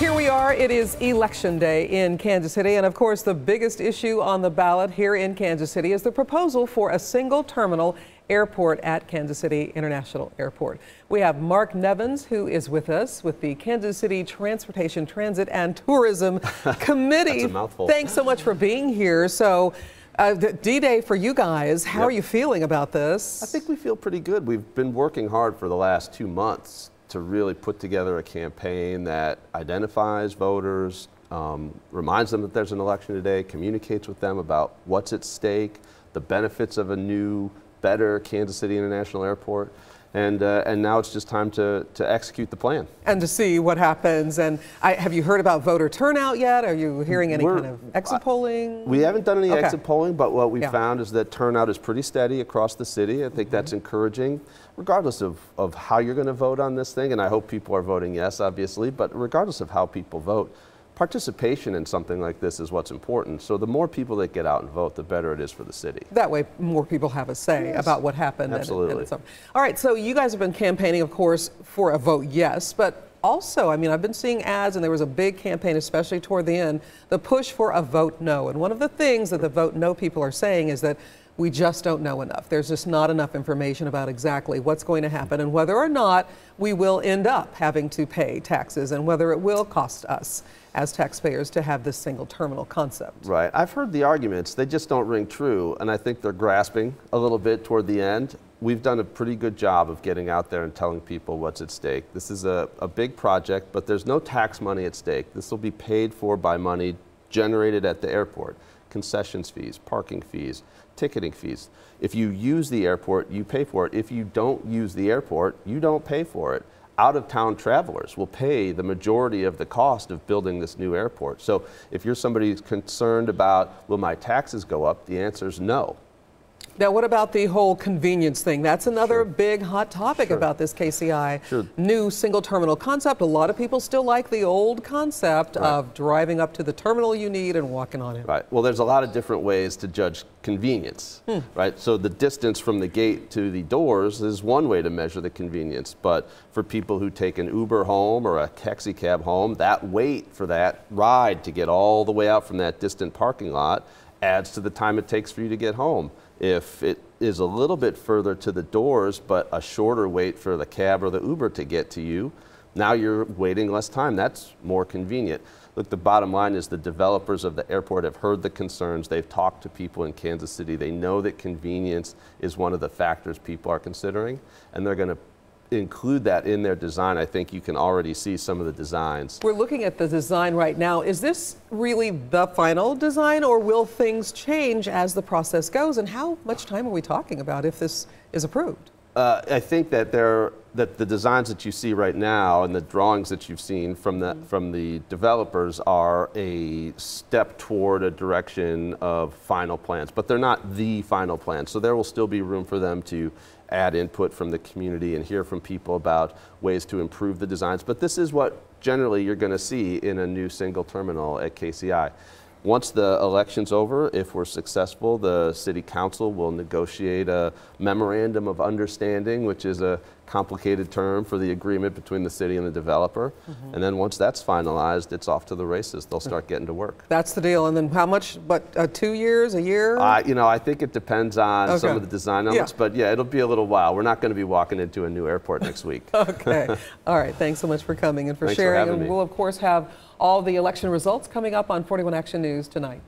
Here we are. It is Election Day in Kansas City. And of course, the biggest issue on the ballot here in Kansas City is the proposal for a single terminal airport at Kansas City International Airport. We have Mark Nevins, who is with us with the Kansas City Transportation, Transit, and Tourism Committee. That's a mouthful. Thanks so much for being here. So, D-Day for you guys. How are you feeling about this? I think we feel pretty good. We've been working hard for the last 2 months to really put together a campaign that identifies voters, reminds them that there's an election today, communicates with them about what's at stake, the benefits of a new, better Kansas City International Airport. And now it's just time to execute the plan. And to see what happens. And have you heard about voter turnout yet? Are you hearing any kind of exit polling? We haven't done any exit polling, but what we found is that turnout is pretty steady across the city. I think that's encouraging, regardless of how you're going to vote on this thing. And I hope people are voting yes, obviously, but regardless of how people vote, participation in something like this is what's important. So the more people that get out and vote, the better it is for the city. That way more people have a say about what happened. Absolutely. All right, so you guys have been campaigning, of course, for a vote yes, but also, I mean, I've been seeing ads, and there was a big campaign, especially toward the end, the push for a vote no. And one of the things that the vote no people are saying is that we just don't know enough. There's just not enough information about exactly what's going to happen and whether or not we will end up having to pay taxes and whether it will cost us as taxpayers to have this single terminal concept. Right. I've heard the arguments. They just don't ring true, and I think they're grasping a little bit toward the end. We've done a pretty good job of getting out there and telling people what's at stake. This is a big project, but there's no tax money at stake. This will be paid for by money generated at the airport. Concessions fees, parking fees, ticketing fees. If you use the airport, you pay for it. If you don't use the airport, you don't pay for it. Out-of-town travelers will pay the majority of the cost of building this new airport. So if you're somebody who's concerned about, will my taxes go up, the answer is no. Now, what about the whole convenience thing? That's another big hot topic about this KCI new single terminal concept. A lot of people still like the old concept of driving up to the terminal you need and walking on it. Right. Well, there's a lot of different ways to judge convenience, right? So the distance from the gate to the doors is one way to measure the convenience. But for people who take an Uber home or a taxi cab home, that wait for that ride to get all the way out from that distant parking lot adds to the time it takes for you to get home. If it is a little bit further to the doors, but a shorter wait for the cab or the Uber to get to you, now you're waiting less time. That's more convenient. Look, the bottom line is the developers of the airport have heard the concerns. They've talked to people in Kansas City. They know that convenience is one of the factors people are considering, and they're going to include that in their design. I think you can already see some of the designs. We're looking at the design right now. Is this really the final design, or will things change as the process goes? And how much time are we talking about if this is approved? I think that the designs that you see right now and the drawings that you've seen from the developers are a step toward a direction of final plans, but they're not the final plan. So there will still be room for them to add input from the community and hear from people about ways to improve the designs. But this is what generally you're going to see in a new single terminal at KCI. Once the election's over, if we're successful, the City Council will negotiate a memorandum of understanding, which is a complicated term for the agreement between the city and the developer. And then once that's finalized, it's off to the races. They'll start getting to work. That's the deal. And then how much, 2 years, a year? You know, I think it depends on some of the design elements, but yeah, it'll be a little while. We're not going to be walking into a new airport next week. Okay. All right. Thanks so much for coming and for Thanks sharing. for having me. We'll, of course, have all the election results coming up on 41 Action News tonight.